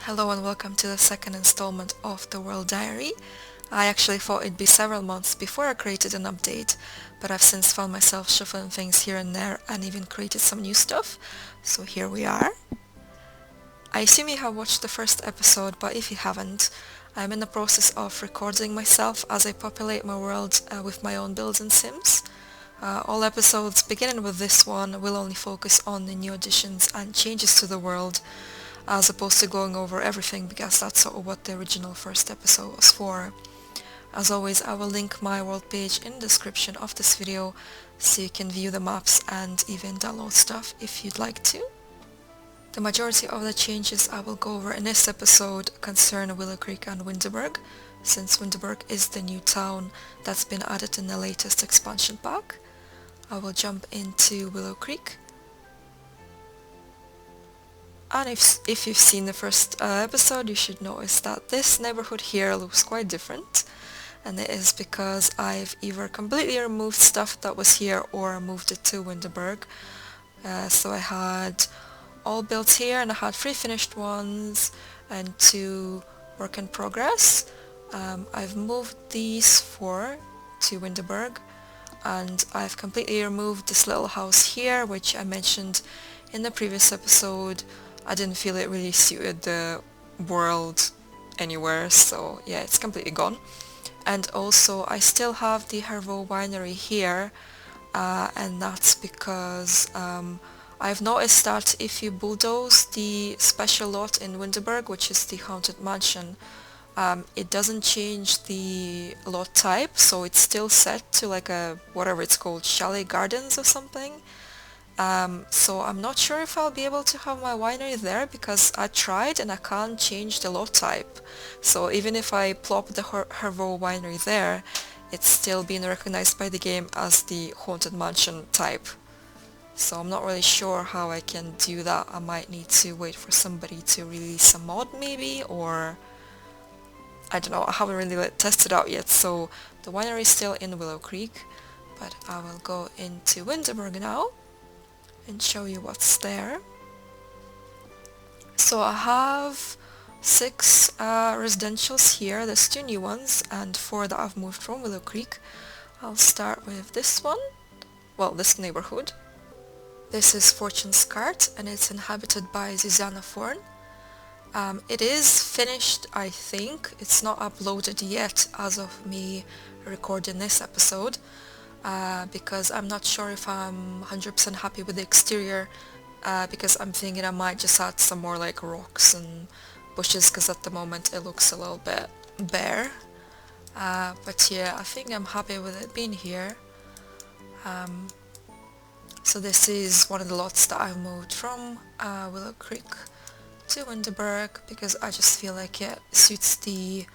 Hello and welcome to the second installment of the World Diary. I actually thought it'd be several months before I created an update, but I've since found myself shuffling things here and there and even created some new stuff, so here we are. I assume you have watched the first episode, but if you haven't, I'm in the process of recording myself as I populate my world with my own builds and sims. All episodes, beginning with this one, will only focus on the new additions and changes to the world, as opposed to going over everything because that's sort of what the original first episode was for. As always, I will link my world page in the description of this video so you can view the maps and even download stuff if you'd like to. The majority of the changes I will go over in this episode concern Willow Creek and Winterberg, since Winterberg is the new town that's been added in the latest expansion pack. I will jump into Willow Creek. And if you've seen the first episode, you should notice that this neighborhood here looks quite different. And it is because I've either completely removed stuff that was here or moved it to Winterberg. So I had all built here and I had 3 finished ones and 2 work in progress. I've moved these 4 to Winterberg, and I've completely removed this little house here, which I mentioned in the previous episode. I didn't feel it really suited the world anywhere, so yeah, it's completely gone. And also I still have the Hervaux winery here, and that's because I've noticed that if you bulldoze the special lot in Winterberg, which is the Haunted Mansion, it doesn't change the lot type, so it's still set to like a, whatever it's called, Chalet Gardens or something. So I'm not sure if I'll be able to have my winery there because I tried and I can't change the lot type. So even if I plop the Hervaux winery there, it's still being recognized by the game as the Haunted Mansion type. So I'm not really sure how I can do that. I might need to wait for somebody to release a mod maybe, or I don't know, I haven't really tested out yet. So the winery is still in Willow Creek, but I will go into Winterberg now and show you what's there. So I have 6 residentials here. There's 2 new ones and 4 that I've moved from Willow Creek. I'll start with this one, well, this neighborhood. This is Fortune's Cart and it's inhabited by Susanna Forn. It is finished, I think. It's not uploaded yet as of me recording this episode. Because I'm not sure if I'm 100% happy with the exterior, because I'm thinking I might just add some more like rocks and bushes, because at the moment it looks a little bit bare. But yeah, I think I'm happy with it being here. So this is one of the lots that I moved from Willow Creek to Winterberg because I just feel like it suits the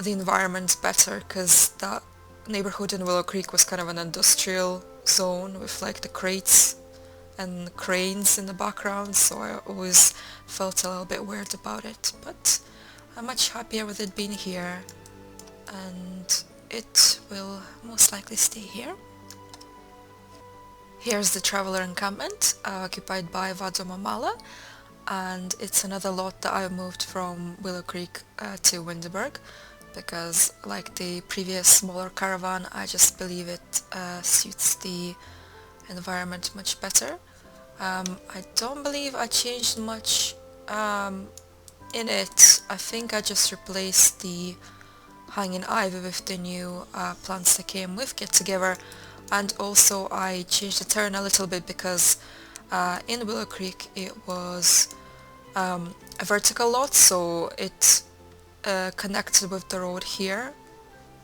environment better, because that neighborhood in Willow Creek was kind of an industrial zone with like the crates and cranes in the background, so I always felt a little bit weird about it, but I'm much happier with it being here, and it will most likely stay here. Here's the Traveller Encampment, occupied by Vado Mamala, and it's another lot that I moved from Willow Creek to Winterberg, because like the previous smaller caravan, I just believe it suits the environment much better. I don't believe I changed much in it. I think I just replaced the hanging ivy with the new plants that came with Get Together, and also I changed the terrain a little bit because in Willow Creek it was a vertical lot, so it connected with the road here,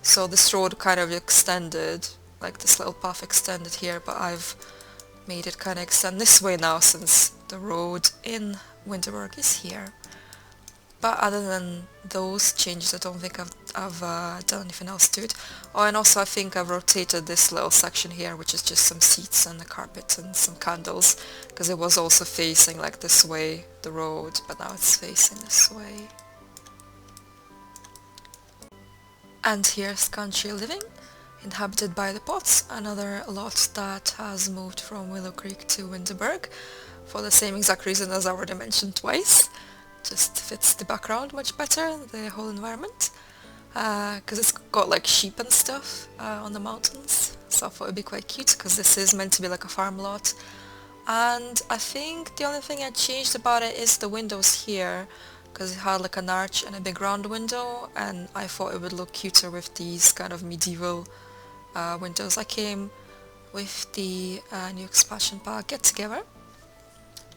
so this road kind of extended, like this little path extended here, but I've made it kind of extend this way now since the road in Winterberg is here. But other than those changes, I don't think I've done anything else to it. Oh, and also I think I've rotated this little section here, which is just some seats and a carpet and some candles, because it was also facing like this way, the road, but now it's facing this way. And here's Country Living, inhabited by the Potts, another lot that has moved from Willow Creek to Winterberg for the same exact reason as I already mentioned twice. just fits the background much better, the whole environment. Because it's got like sheep and stuff on the mountains, so I thought it'd be quite cute because this is meant to be like a farm lot. And I think the only thing I changed about it is the windows here, because it had like an arch and a big round window, and I thought it would look cuter with these kind of medieval windows. I came with the new expansion pack Get Together,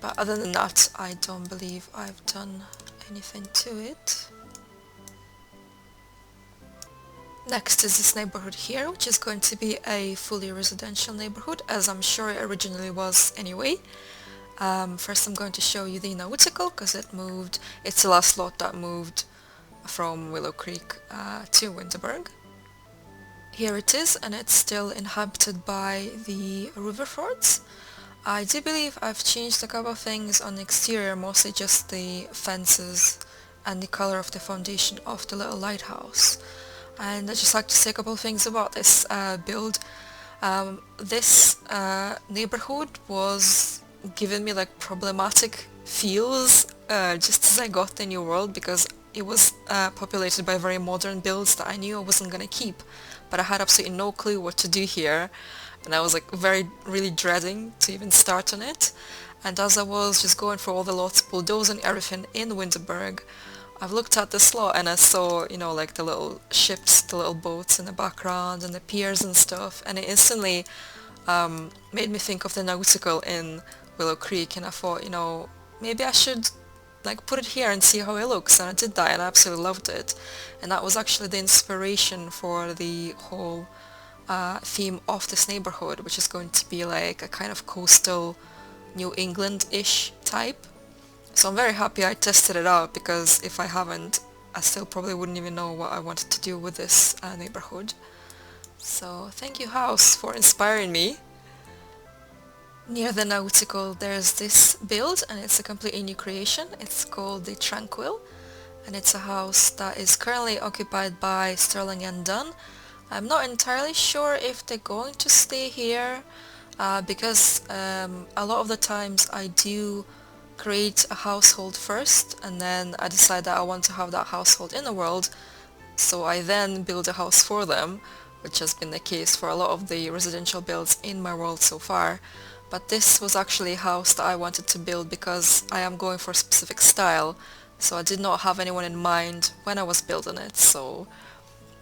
but other than that I don't believe I've done anything to it. Next is this neighborhood here, which is going to be a fully residential neighborhood, as I'm sure it originally was anyway. First I'm going to show you the Nautical, because it moved, it's the last lot that moved from Willow Creek to Winterberg. Here it is, and it's still inhabited by the Riverfords. I do believe I've changed a couple of things on the exterior, mostly just the fences and the color of the foundation of the little lighthouse. And I'd just like to say a couple of things about this build. This neighborhood was giving me like problematic feels just as I got the new world, because it was populated by very modern builds that I knew I wasn't gonna keep, but I had absolutely no clue what to do here, and I was like really dreading to even start on it. And as I was just going through all the lots, bulldozing everything in Winterberg, I've looked at this lot and I saw, you know, like the little ships, the little boats in the background and the piers and stuff, and it instantly made me think of the Nautical in Willow Creek, and I thought, you know, maybe I should like put it here and see how it looks, and I did that and I absolutely loved it. And that was actually the inspiration for the whole theme of this neighborhood, which is going to be like a kind of coastal New England-ish type. So I'm very happy I tested it out, because if I haven't, I still probably wouldn't even know what I wanted to do with this neighborhood. So thank you, house, for inspiring me. Near the Nautical there's this build, and it's a completely new creation. It's called the Tranquil, and it's a house that is currently occupied by Sterling and Dunn. I'm not entirely sure if they're going to stay here, because a lot of the times I do create a household first, and then I decide that I want to have that household in the world, so I then build a house for them, which has been the case for a lot of the residential builds in my world so far. But this was actually a house that I wanted to build because I am going for a specific style, so I did not have anyone in mind when I was building it, so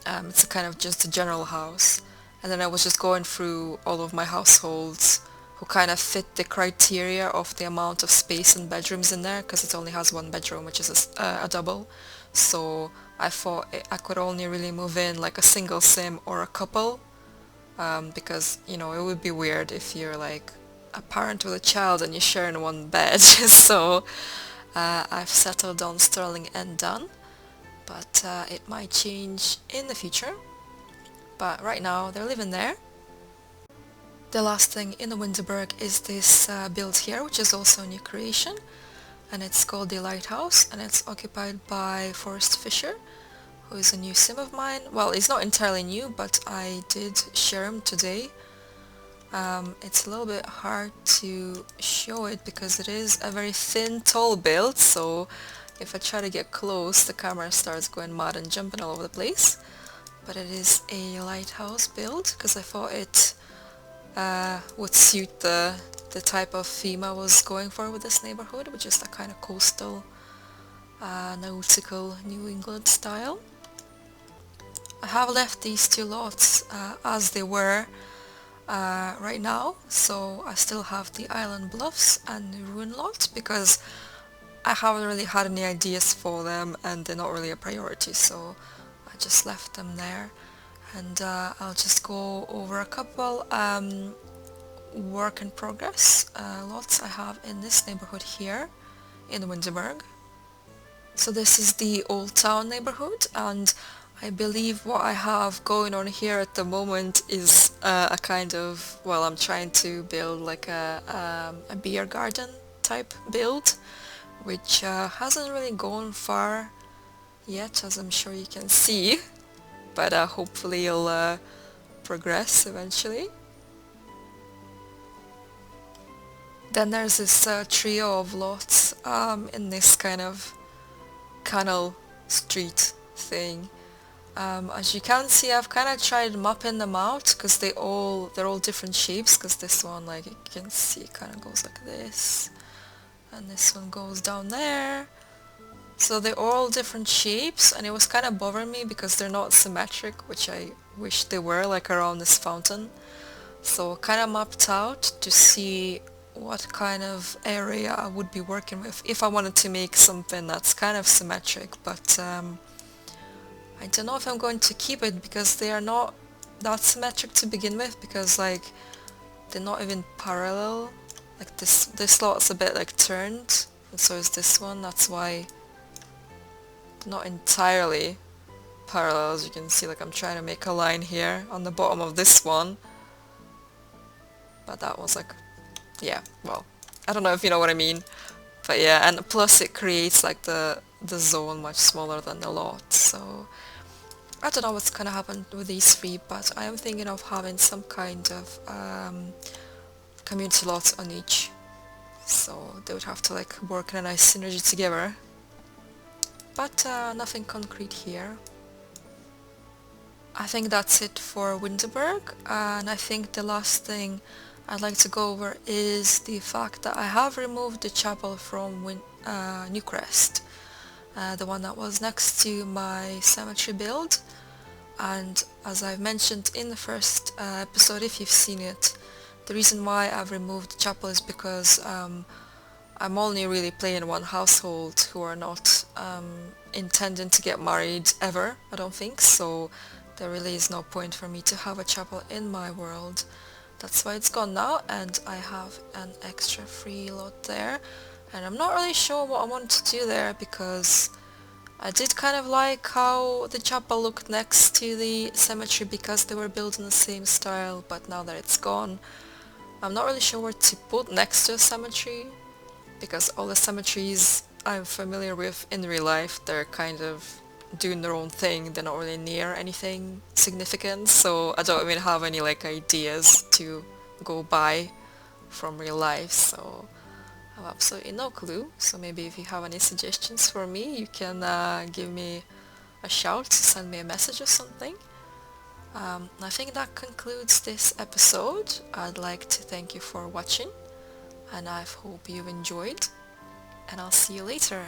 it's a kind of just a general house. And then I was just going through all of my households who kind of fit the criteria of the amount of space and bedrooms in there, because it only has one bedroom, which is a double. So I thought I could only really move in like a single sim or a couple, because, you know, it would be weird if you're like a parent with a child and you're sharing one bed. So I've settled on Sterling and Dunn, but it might change in the future. But right now they're living there. The last thing in the Winterberg is this build here, which is also a new creation, and it's called the Lighthouse, and it's occupied by Forrest Fisher, who is a new sim of mine. Well, he's not entirely new, but I did share him today. It's a little bit hard to show it because it is a very thin, tall build, so if I try to get close, the camera starts going mad and jumping all over the place. But it is a lighthouse build, because I thought it would suit the type of theme I was going for with this neighborhood, which is that kind of coastal, nautical New England style. I have left these two lots as they were right now, so I still have the Island Bluffs and the Ruin lot, because I haven't really had any ideas for them and they're not really a priority, so I just left them there. And I'll just go over a couple work in progress lots I have in this neighborhood here in Winterberg. So this is the Old Town neighborhood, and I believe what I have going on here at the moment is a kind of, well, I'm trying to build like a beer garden type build, which hasn't really gone far yet, as I'm sure you can see. But hopefully it'll progress eventually. Then there's this trio of lots in this kind of canal street thing. As you can see, I've kind of tried mapping them out because they're all different shapes, because this one, like you can see, kind of goes like this, and this one goes down there. So they're all different shapes, and it was kind of bothering me because they're not symmetric, which I wish they were, like around this fountain. So kind of mapped out to see what kind of area I would be working with if I wanted to make something that's kind of symmetric, but I don't know if I'm going to keep it because they are not that symmetric to begin with, because like they're not even parallel. Like this slot's a bit like turned, and so is this one. That's why they're not entirely parallel. As you can see, like I'm trying to make a line here on the bottom of this one, but that was like, yeah, well, I don't know if you know what I mean. But yeah, and plus it creates like the zone much smaller than the lot, so I don't know what's gonna happen with these three, but I am thinking of having some kind of community lots on each, so they would have to like work in a nice synergy together. But nothing concrete here. I think that's it for Winterberg, and I think the last thing I'd like to go over is the fact that I have removed the chapel from Newcrest, the one that was next to my cemetery build. And as I've mentioned in the first episode, if you've seen it, the reason why I've removed the chapel is because I'm only really playing one household who are not intending to get married ever, I don't think, so there really is no point for me to have a chapel in my world. That's why it's gone now, and I have an extra free lot there, and I'm not really sure what I want to do there because I did kind of like how the chapel looked next to the cemetery because they were built in the same style, but now that it's gone, I'm not really sure what to put next to a cemetery, because all the cemeteries I'm familiar with in real life, they're kind of doing their own thing, they're not really near anything significant, so I don't even have any like ideas to go by from real life, so I have absolutely no clue. So maybe if you have any suggestions for me, you can give me a shout, send me a message or something. I think that concludes this episode. I'd like to thank you for watching, and I hope you enjoyed, and I'll see you later.